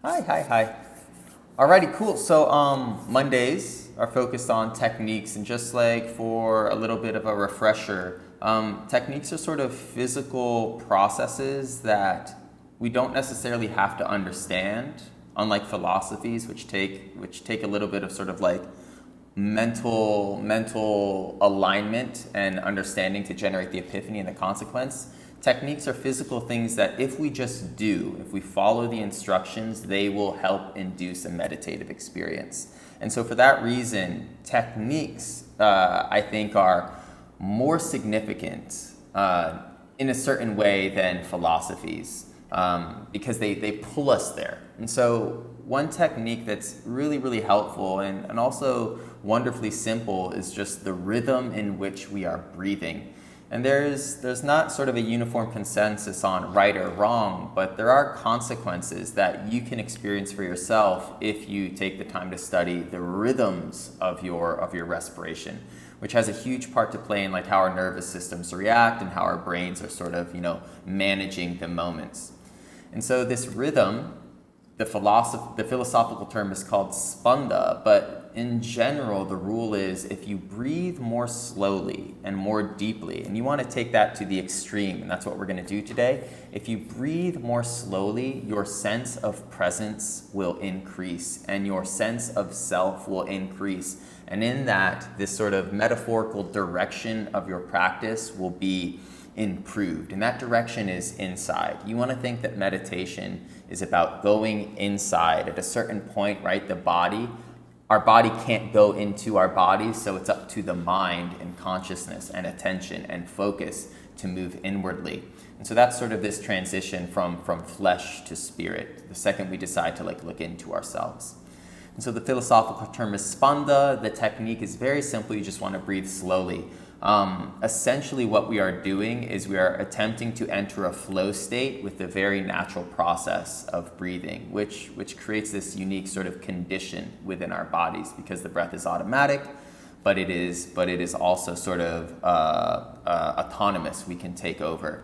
Hi. Alrighty, cool. So Mondays are focused on techniques, and just like for a little bit of a refresher, techniques are sort of physical processes that we don't necessarily have to understand, unlike philosophies, which take a little bit of sort of like mental alignment and understanding to generate the epiphany and the consequence. Techniques are physical things that if we follow the instructions, they will help induce a meditative experience. And so for that reason, techniques, I think, are more significant in a certain way than philosophies, because they pull us there. And so one technique that's really, really helpful and also wonderfully simple is just the rhythm in which we are breathing. And there's not sort of a uniform consensus on right or wrong, but there are consequences that you can experience for yourself if you take the time to study the rhythms of your respiration, which has a huge part to play in like how our nervous systems react and how our brains are sort of, managing the moments. And so this rhythm, the philosophical term is called Spanda, but in general, the rule is if you breathe more slowly and more deeply, and you want to take that to the extreme, and that's what we're going to do today. If you breathe more slowly, your sense of presence will increase and your sense of self will increase. And in that, this sort of metaphorical direction of your practice will be improved. And that direction is inside. You want to think that meditation is about going inside. At a certain point, right, our body can't go into our bodies, so it's up to the mind and consciousness and attention and focus to move inwardly. And so that's sort of this transition from flesh to spirit, the second we decide to look into ourselves. And so the philosophical term is Spanda. The technique is very simple. You just want to breathe slowly. Essentially what we are doing is we are attempting to enter a flow state with the very natural process of breathing, which creates this unique sort of condition within our bodies, because the breath is automatic, but it is also sort of autonomous. We can take over.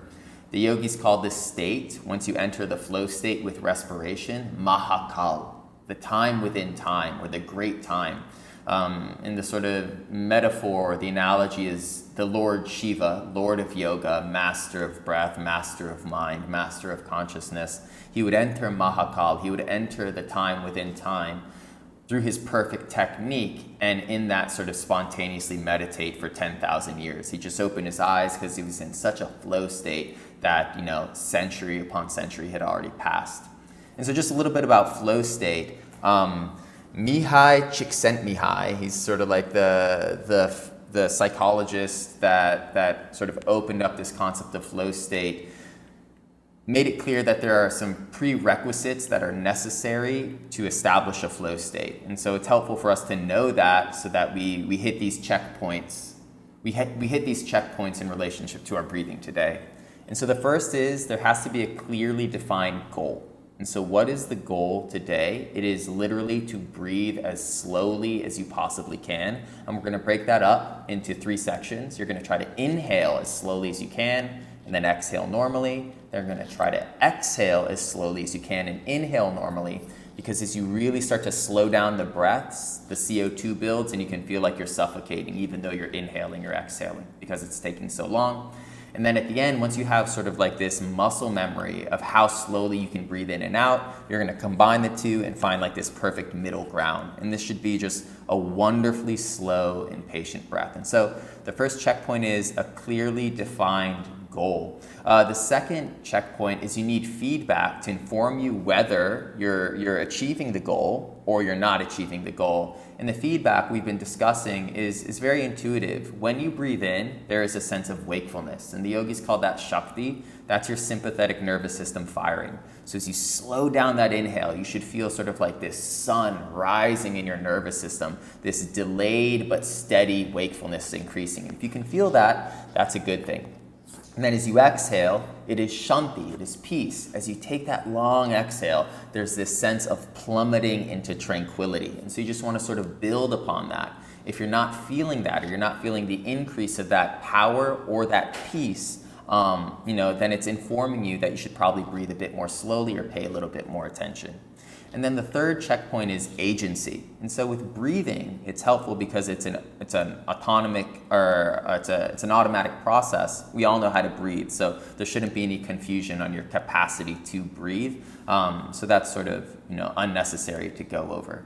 The yogis call this state, once you enter the flow state with respiration, mythical, the time within time, or the great time. In the sort of metaphor, the analogy is the Lord Shiva, Lord of yoga, master of breath, master of mind, master of consciousness. He would enter mythical, he would enter the time within time through his perfect technique, and in that sort of spontaneously meditate for 10,000 years. He just opened his eyes because he was in such a flow state that, century upon century had already passed. And so just a little bit about flow state. Mihaly Csikszentmihalyi, he's sort of like the psychologist that sort of opened up this concept of flow state, made it clear that there are some prerequisites that are necessary to establish a flow state. And so it's helpful for us to know that, so that we hit these checkpoints. We hit these checkpoints in relationship to our breathing today. And so the first is there has to be a clearly defined goal. And so what is the goal today? It is literally to breathe as slowly as you possibly can. And we're going to break that up into 3 sections. You're going to try to inhale as slowly as you can, and then exhale normally. Then you're going to try to exhale as slowly as you can and inhale normally, because as you really start to slow down the breaths, the CO2 builds and you can feel like you're suffocating even though you're inhaling or exhaling, because it's taking so long. And then at the end, once you have sort of like this muscle memory of how slowly you can breathe in and out, you're going to combine the two and find like this perfect middle ground. And this should be just a wonderfully slow and patient breath. And so the first checkpoint is a clearly defined goal. The second checkpoint is you need feedback to inform you whether you're achieving the goal or you're not achieving the goal. And the feedback we've been discussing is very intuitive. When you breathe in, there is a sense of wakefulness. And the yogis call that Shakti. That's your sympathetic nervous system firing. So as you slow down that inhale, you should feel sort of like this sun rising in your nervous system, this delayed but steady wakefulness increasing. If you can feel that, that's a good thing. And then as you exhale, it is shanti, it is peace. As you take that long exhale, there's this sense of plummeting into tranquility. And so you just want to sort of build upon that. If you're not feeling that, or you're not feeling the increase of that power or that peace, then it's informing you that you should probably breathe a bit more slowly or pay a little bit more attention. And then the third checkpoint is agency. And so with breathing, it's helpful because it's an autonomic, or it's an automatic process. We all know how to breathe, so there shouldn't be any confusion on your capacity to breathe. So that's sort of unnecessary to go over.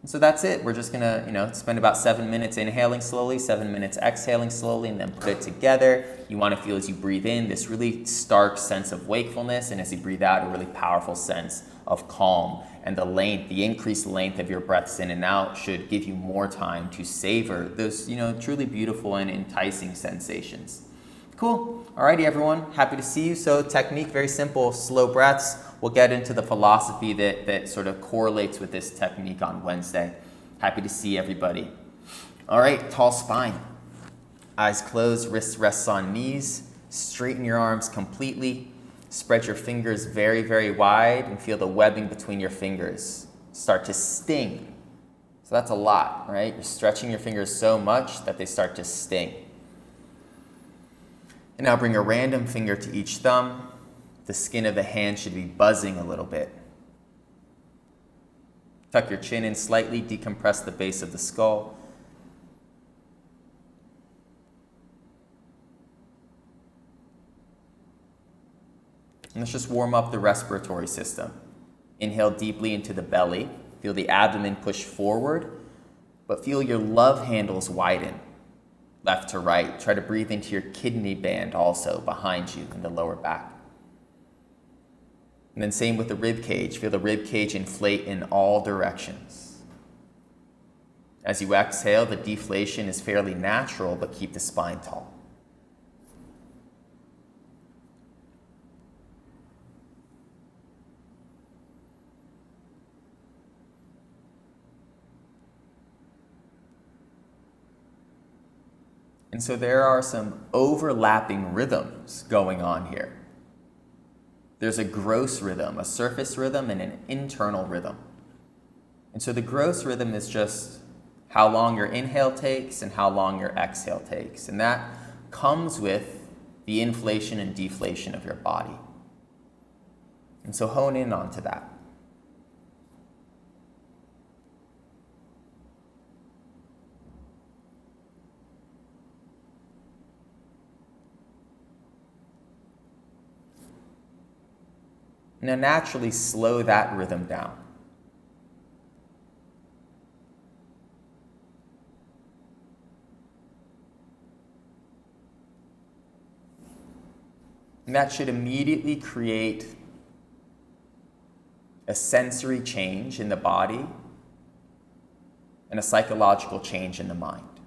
And so that's it. We're just gonna spend about 7 minutes inhaling slowly, 7 minutes exhaling slowly, and then put it together. You want to feel as you breathe in this really stark sense of wakefulness, and as you breathe out, a really powerful sense of calm. And the increased length of your breaths in and out should give you more time to savor those, truly beautiful and enticing sensations. Cool. Alrighty, everyone. Happy to see you. So technique, very simple, slow breaths. We'll get into the philosophy that sort of correlates with this technique on Wednesday. Happy to see everybody. All right, tall spine. Eyes closed, wrists rests on knees. Straighten your arms completely. Spread your fingers very, very wide and feel the webbing between your fingers start to sting. So that's a lot, right? You're stretching your fingers so much that they start to sting. And now bring a random finger to each thumb. The skin of the hand should be buzzing a little bit. Tuck your chin in slightly, decompress the base of the skull. And let's just warm up the respiratory system. Inhale deeply into the belly. Feel the abdomen push forward, but feel your love handles widen, left to right. Try to breathe into your kidney band also behind you in the lower back. And then same with the rib cage. Feel the rib cage inflate in all directions. As you exhale, the deflation is fairly natural, but keep the spine tall. And so there are some overlapping rhythms going on here. There's a gross rhythm, a surface rhythm, and an internal rhythm. And so the gross rhythm is just how long your inhale takes and how long your exhale takes. And that comes with the inflation and deflation of your body. And so hone in onto that. Now naturally slow that rhythm down. And that should immediately create a sensory change in the body and a psychological change in the mind.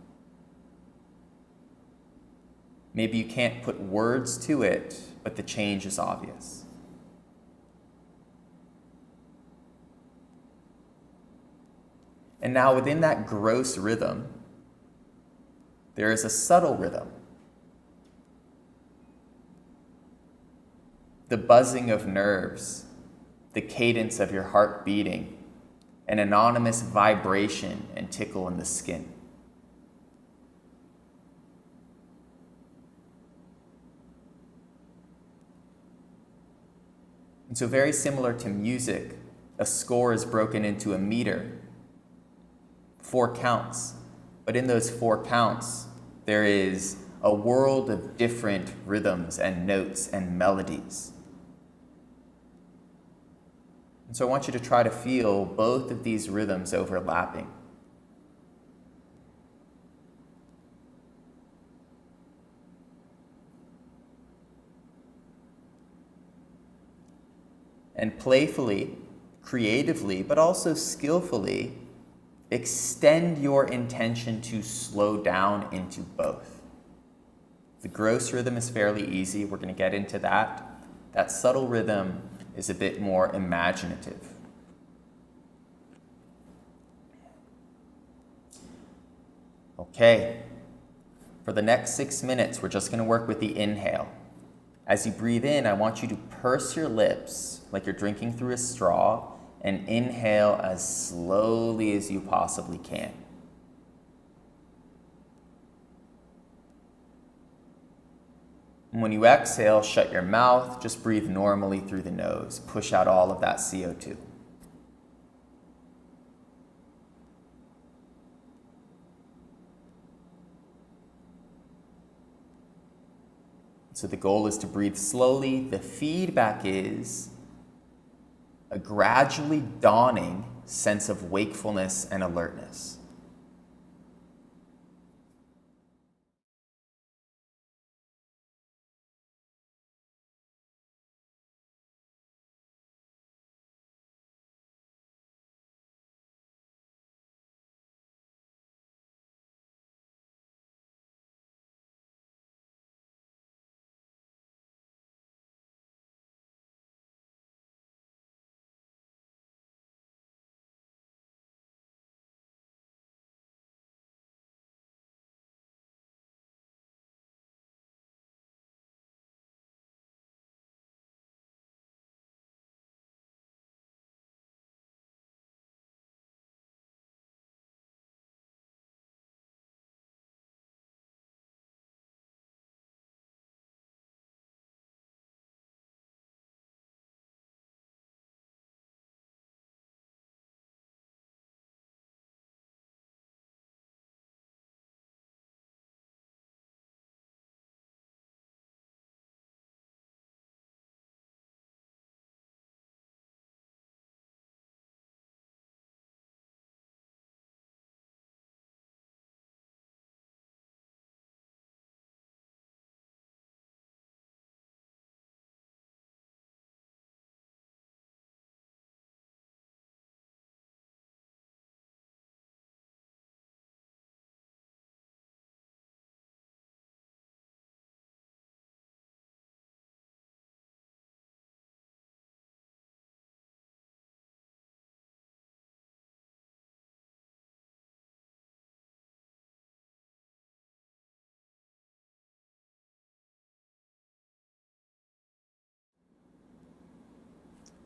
Maybe you can't put words to it, but the change is obvious. And now within that gross rhythm, there is a subtle rhythm. The buzzing of nerves, the cadence of your heart beating, an anonymous vibration and tickle in the skin. And so very similar to music, a score is broken into a meter, 4 counts. But in those 4 counts, there is a world of different rhythms and notes and melodies. And so I want you to try to feel both of these rhythms overlapping. And playfully, creatively, but also skillfully, extend your intention to slow down into both. The gross rhythm is fairly easy. We're going to get into that. That subtle rhythm is a bit more imaginative. Okay. For the next 6 minutes, we're just going to work with the inhale. As you breathe in, I want you to purse your lips like you're drinking through a straw and inhale as slowly as you possibly can. And when you exhale, shut your mouth, just breathe normally through the nose. Push out all of that CO2. So the goal is to breathe slowly. The feedback is a gradually dawning sense of wakefulness and alertness.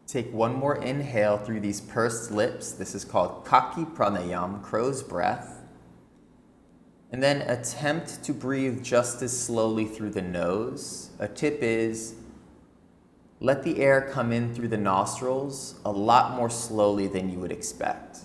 Take one more inhale through these pursed lips. This is called Kaki Pranayam, crow's breath. And then attempt to breathe just as slowly through the nose. A tip is let the air come in through the nostrils a lot more slowly than you would expect.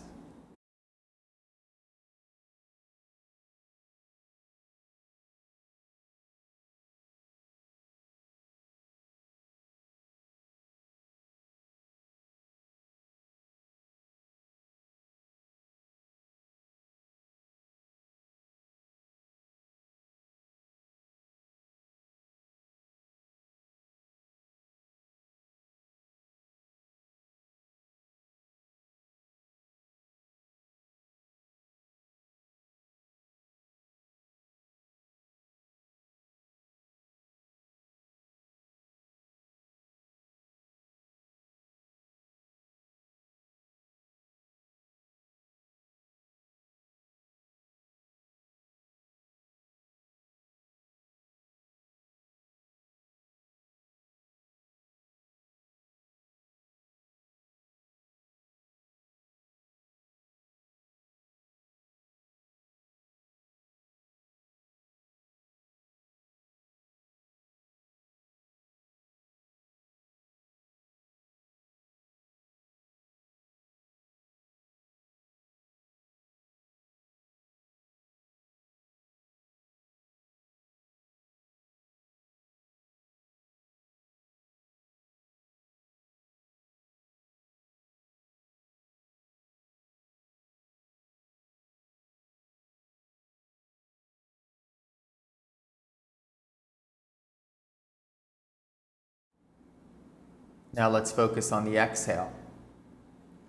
Now let's focus on the exhale.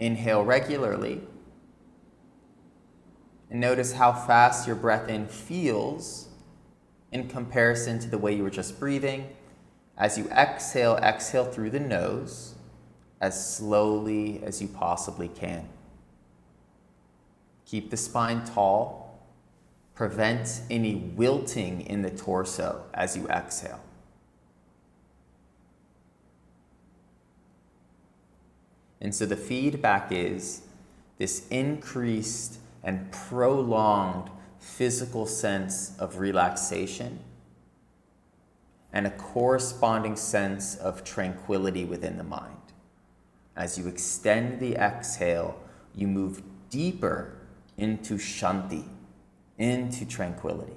Inhale regularly. And notice how fast your breath in feels in comparison to the way you were just breathing. As you exhale, exhale through the nose as slowly as you possibly can. Keep the spine tall. Prevent any wilting in the torso as you exhale. And so the feedback is this increased and prolonged physical sense of relaxation and a corresponding sense of tranquility within the mind. As you extend the exhale, you move deeper into shanti, into tranquility.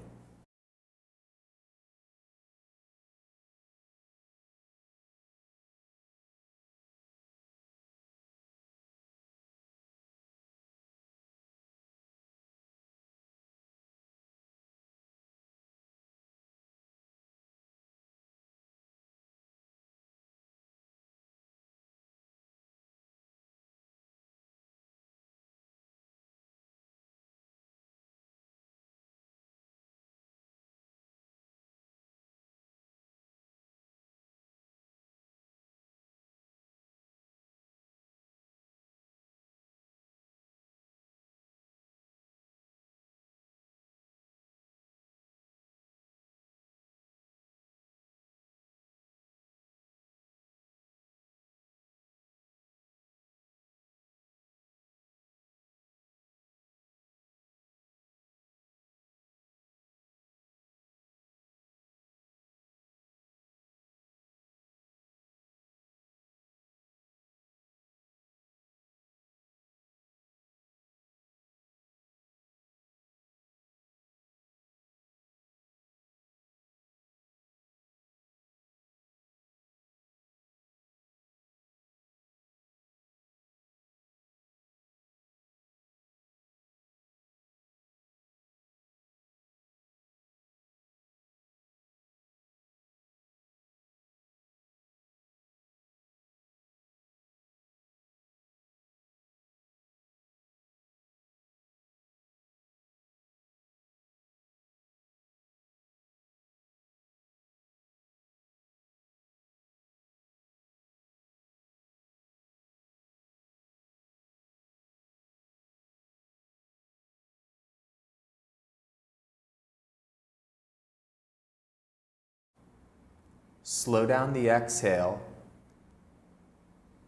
Slow down the exhale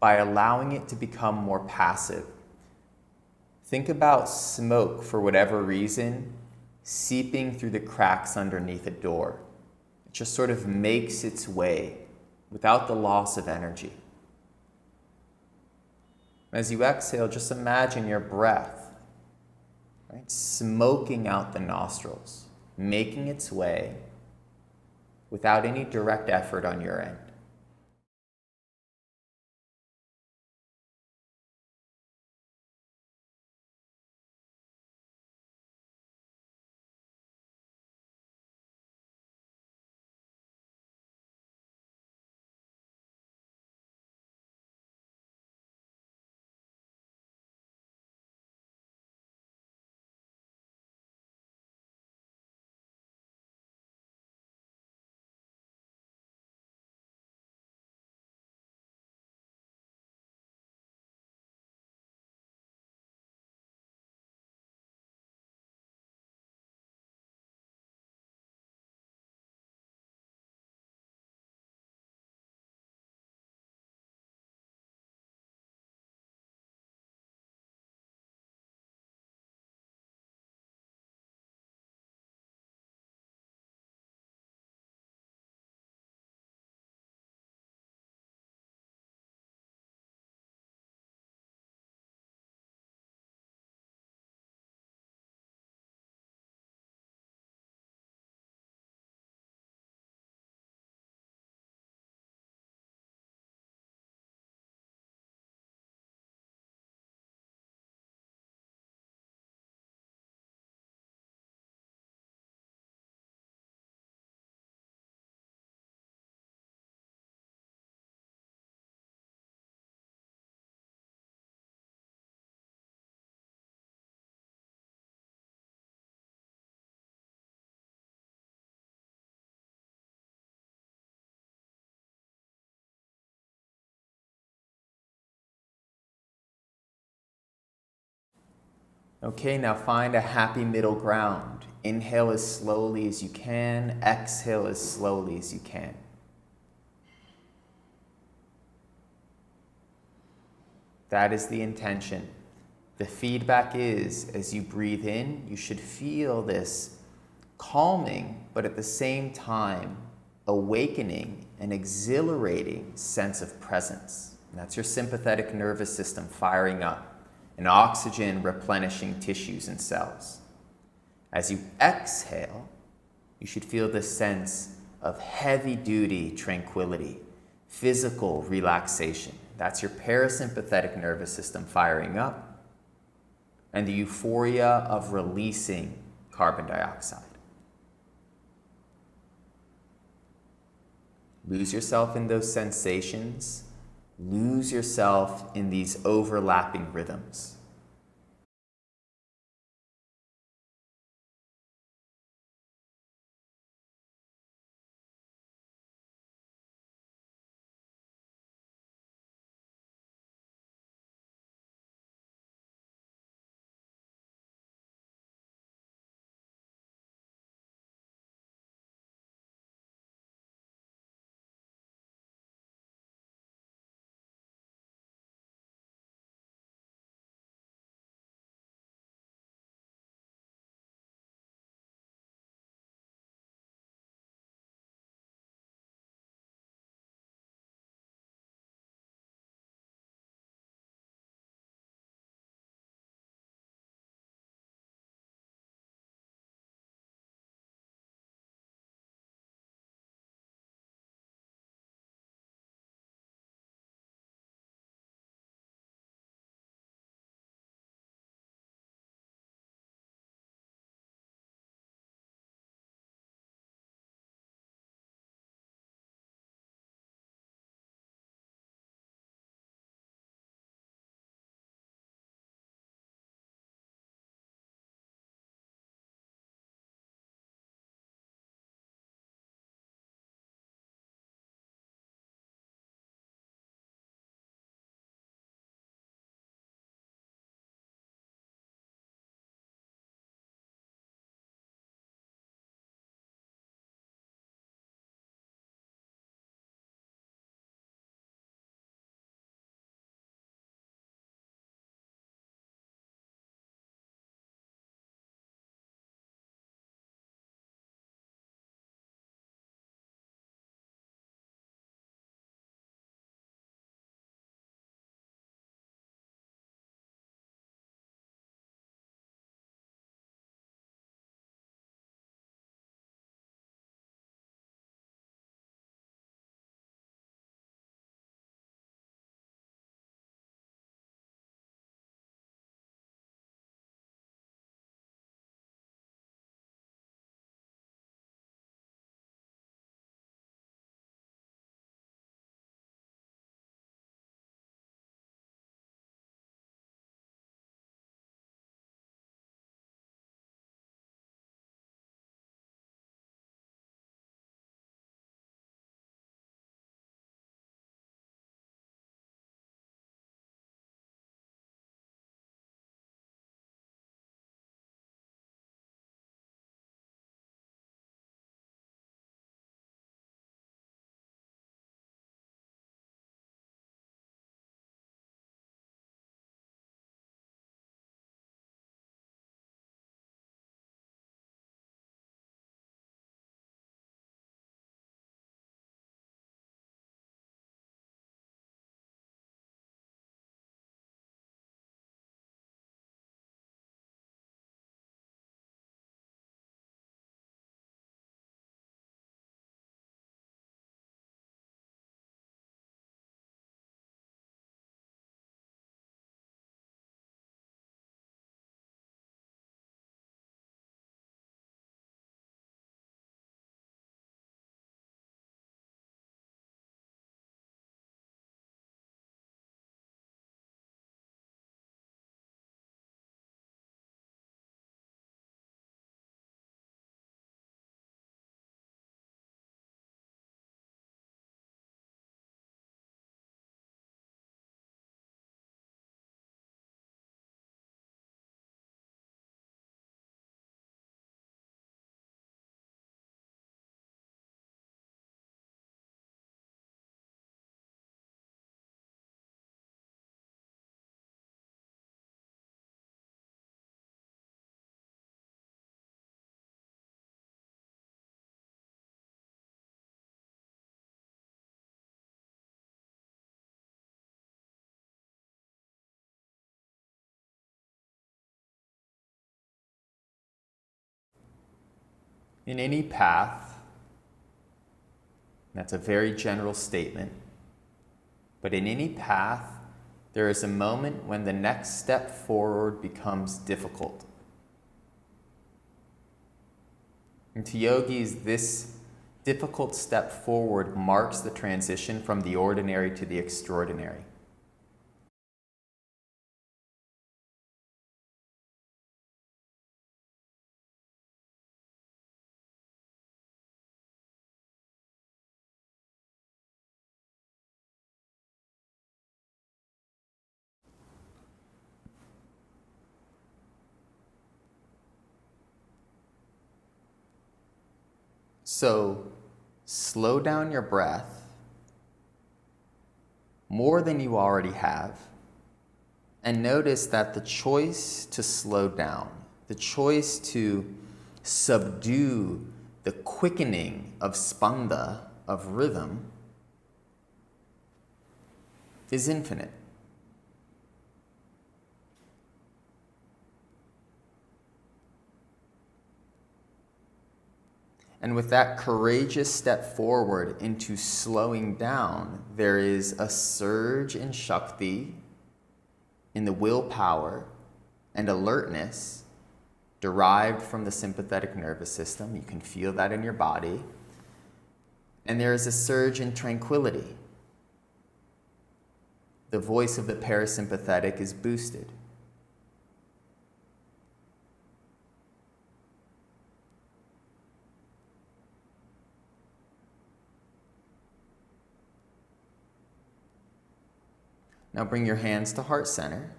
by allowing it to become more passive. Think about smoke, for whatever reason, seeping through the cracks underneath a door. It just sort of makes its way without the loss of energy. As you exhale, just imagine your breath, right, smoking out the nostrils, making its way without any direct effort on your end. Okay, now find a happy middle ground. Inhale as slowly as you can, exhale as slowly as you can. That is the intention. The feedback is, as you breathe in, you should feel this calming, but at the same time, awakening and exhilarating sense of presence. And that's your sympathetic nervous system firing up and oxygen replenishing tissues and cells. As you exhale, you should feel this sense of heavy-duty tranquility, physical relaxation. That's your parasympathetic nervous system firing up, and the euphoria of releasing carbon dioxide. Lose yourself in those sensations. Lose yourself in these overlapping rhythms. In any path, that's a very general statement, but in any path, there is a moment when the next step forward becomes difficult. And to yogis, this difficult step forward marks the transition from the ordinary to the extraordinary. So, slow down your breath more than you already have, and notice that the choice to slow down, the choice to subdue the quickening of spanda, of rhythm, is infinite. And with that courageous step forward into slowing down, there is a surge in Shakti, in the willpower and alertness derived from the sympathetic nervous system. You can feel that in your body. And there is a surge in tranquility. The voice of the parasympathetic is boosted. Now bring your hands to heart center.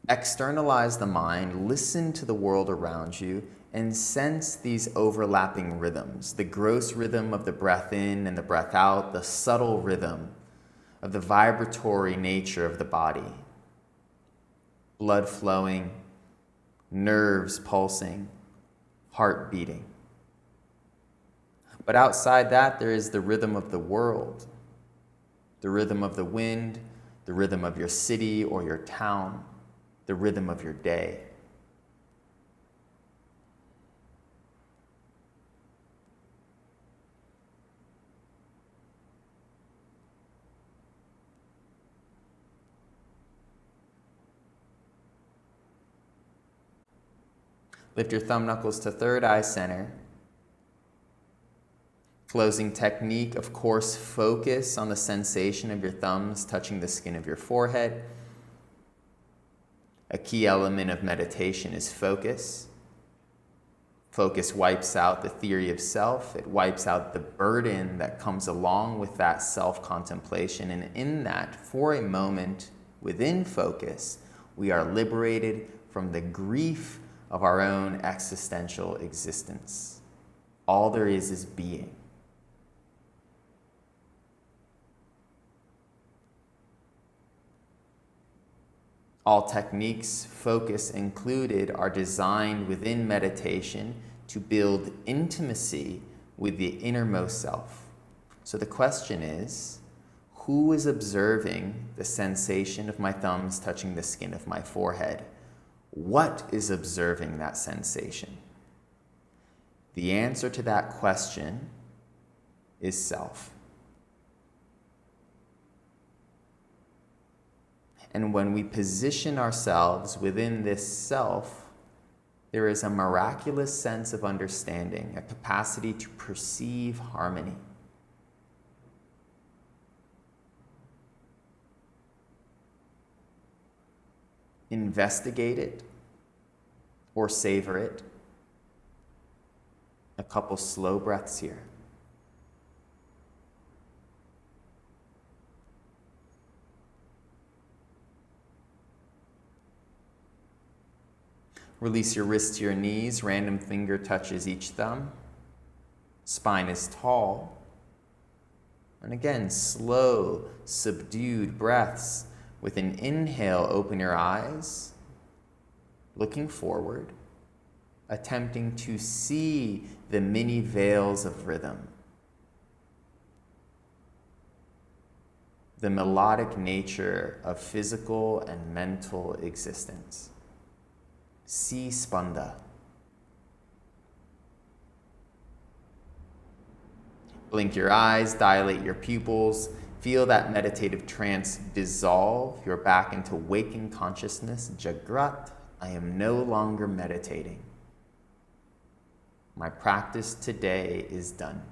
Externalize the mind, listen to the world around you, and sense these overlapping rhythms. The gross rhythm of the breath in and the breath out, the subtle rhythm of the vibratory nature of the body. Blood flowing, nerves pulsing, heart beating. But outside that, there is the rhythm of the world, the rhythm of the wind, the rhythm of your city or your town, the rhythm of your day. Lift your thumb knuckles to third eye center. Closing technique, of course, focus on the sensation of your thumbs touching the skin of your forehead. A key element of meditation is focus. Focus wipes out the theory of self. It wipes out the burden that comes along with that self-contemplation. And in that, for a moment, within focus, we are liberated from the grief of our own existential existence. All there is being. All techniques, focus included, are designed within meditation to build intimacy with the innermost self. So the question is, who is observing the sensation of my thumbs touching the skin of my forehead? What is observing that sensation? The answer to that question is self. And when we position ourselves within this self, there is a miraculous sense of understanding, a capacity to perceive harmony. Investigate it or savor it. A couple slow breaths here. Release your wrists to your knees, random finger touches each thumb. Spine is tall. And again, slow, subdued breaths. With an inhale, open your eyes, looking forward, attempting to see the many veils of rhythm. The melodic nature of physical and mental existence. See Spanda. Blink your eyes, dilate your pupils, feel that meditative trance dissolve. You're back into waking consciousness. Jagrat, I am no longer meditating. My practice today is done.